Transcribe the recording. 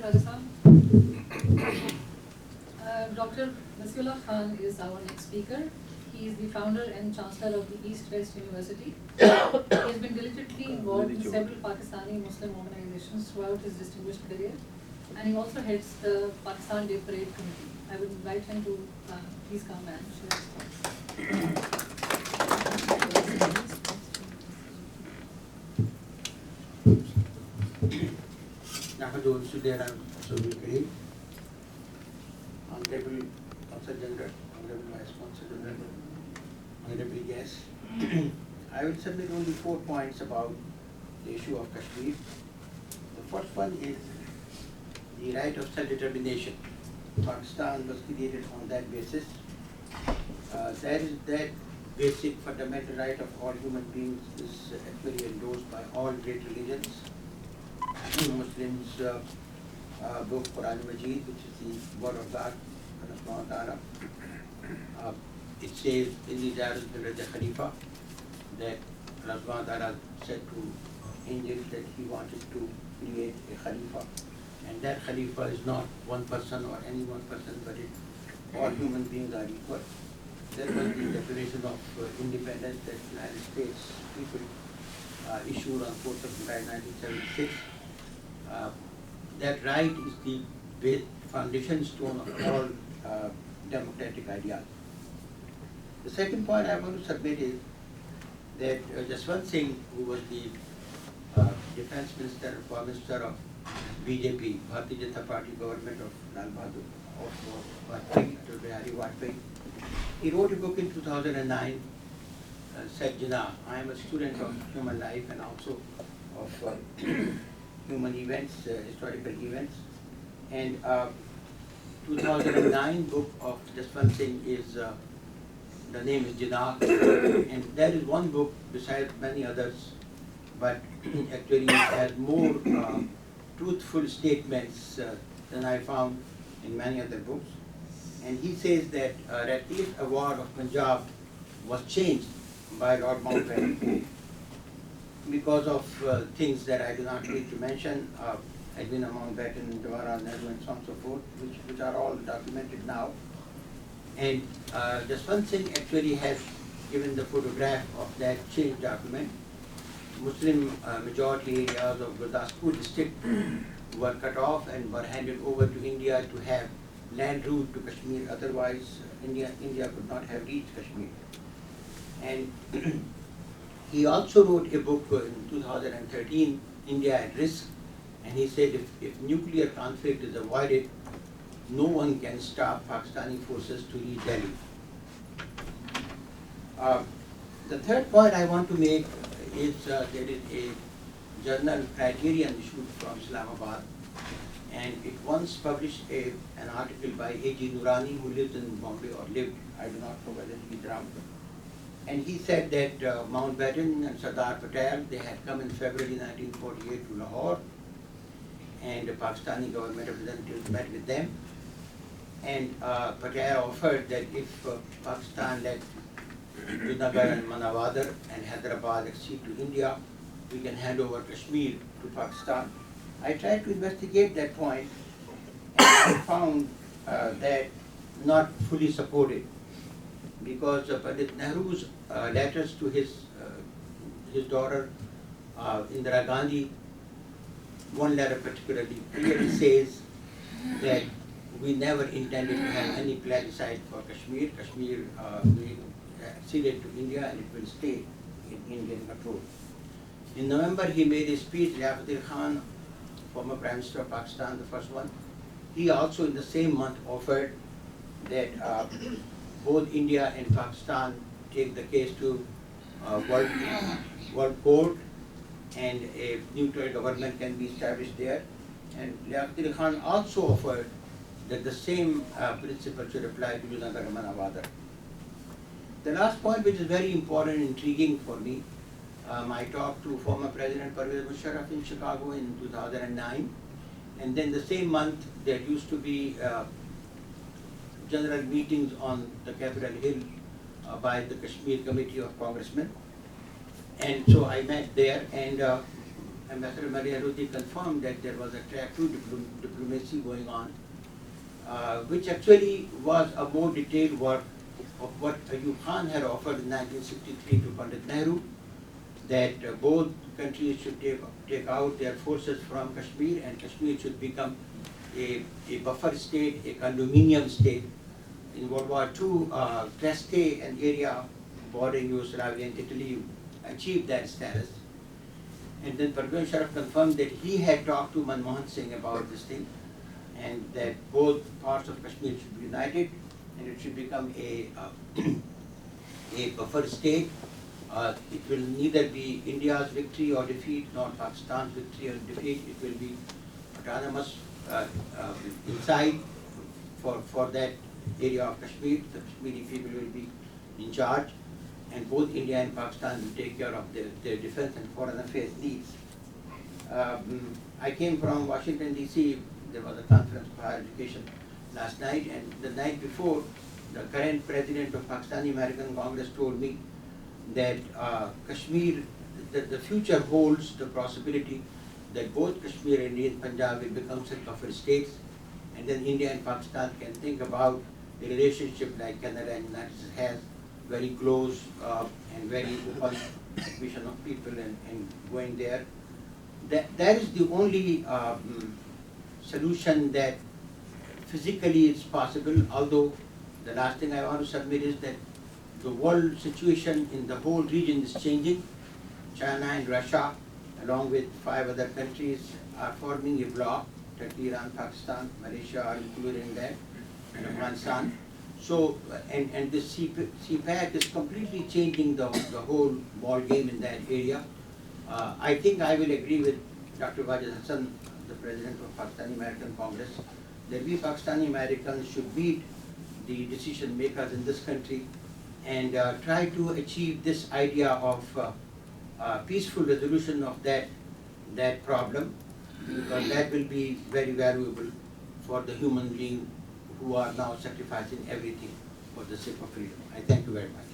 Rajasthan. Dr. Nasiullah Khan is our next speaker. He is the founder and chancellor of the East-West University. He has been diligently involved in several Pakistani Muslim organizations throughout his distinguished career, and he also heads the Pakistan Day Parade Committee. I would invite him to please come and share his thoughts. Honorable Consul General, Honorable Vice Consul General, Honorable guests, I will submit only 4 points about the issue of Kashmir. The first one is the right of self-determination. Pakistan was created on that basis. That basic fundamental right of all human beings is actually endorsed by all great religions. Muslims book Quran Majid, which is the word of God, Allah Ta'ala. It says in the Diary of the Khalifa that Allah Ta'ala said to angels that he wanted to create a Khalifa, and that Khalifa is not one person or any one person, but all human beings are equal. That was the Declaration of Independence that the United States people issued on 4th of July 1976. That right is the foundation stone of all democratic ideas. The second point I want to submit is that Jaswant Singh, who was the defense minister and foreign minister of BJP, Bharatiya Janata Party government of Lal Bahadur, of Vajpayee, Vajpayee, he wrote a book in 2009, said, Jinnah, I am a student of human life and also of human events, historical events. And 2009 book of Jaswant Singh is, the name is Jinnah, and that is one book besides many others, but actually it has more truthful statements than I found in many other books. And he says that Raqib Award of Punjab was changed by Lord Mountbatten because of things that I do not need to mention, Edwina Mountbatten, Jawaharlal Nehru, and so on and so forth, which are all documented now. And Jaswant Singh actually has given the photograph of that changed document. Muslim majority areas of Gurdaspur district were cut off and were handed over to India to have land route to Kashmir, otherwise India could not have reached Kashmir. And he also wrote a book in 2013, India at Risk, and he said if nuclear conflict is avoided, no one can stop Pakistani forces to reach Delhi. The third point I want to make is there is a journal Criterion issued from Islamabad, and it once published an article by A.G. Noorani, who lives in Bombay, or lived, I do not know whether he is around. And he said that Mountbatten and Sardar Patel, they had come in February 1948 to Lahore, and the Pakistani government representatives met with them. And Patel offered that if Pakistan let Junagadh and Manawadar and Hyderabad accede to India, we can hand over Kashmir to Pakistan. I tried to investigate that point, and I found that not fully supported, because Pandit Nehru's letters to his daughter Indira Gandhi, one letter particularly clearly says that we never intended to have any plebiscite for Kashmir. Kashmir we ceded to India and it will stay in Indian control. In November, he made a speech, Liaquat Khan, former Prime Minister of Pakistan, the first one. He also in the same month offered that both India and Pakistan take the case to World Court, and a neutral government can be established there. And Liaquat Khan also offered that the same principle should apply to Junagadh and Manawadar. The last point, which is very important and intriguing for me, I talked to former President Pervez Musharraf in Chicago in 2009, and then the same month there used to be general meetings on the Capitol Hill by the Kashmir Committee of Congressmen. And so I met there, and Ambassador Maria Rodi confirmed that there was a track to diplomacy going on, which actually was a more detailed work of what Ayub Khan had offered in 1963 to Pandit Nehru, that both countries should take out their forces from Kashmir, and Kashmir should become a buffer state, a condominium state. In World War II, Trieste, an area bordering Yugoslavia and Italy, achieved that status. And then Pervez Sharaf confirmed that he had talked to Manmohan Singh about this thing, and that both parts of Kashmir should be united, and it should become a buffer state. It will neither be India's victory or defeat, nor Pakistan's victory or defeat. It will be autonomous inside for that area of Kashmir. The Kashmiri people will be in charge, and both India and Pakistan will take care of their defense and foreign affairs needs. I came from Washington, D.C. There was a conference for higher education last night, and the night before, the current president of Pakistani American Congress told me that Kashmir, the future holds the possibility that both Kashmir and Indian Punjab will become such buffer states, and then India and Pakistan can think about a relationship like Canada and United States has, very close and very open vision of people and going there. That is the only solution that physically is possible, although the last thing I want to submit is that the world situation in the whole region is changing. China and Russia, along with 5 other countries, are forming a bloc. Turkey, Iran, Pakistan, Malaysia are included in that, and Afghanistan. So, and this CPAC is completely changing the whole ball game in that area. I think I will agree with Dr. Wajid Hassan, the president of Pakistani American Congress, that we Pakistani Americans should meet the decision makers in this country and try to achieve this idea of peaceful resolution of that problem, because that will be very valuable for the human being who are now sacrificing everything for the sake of freedom. I thank you very much.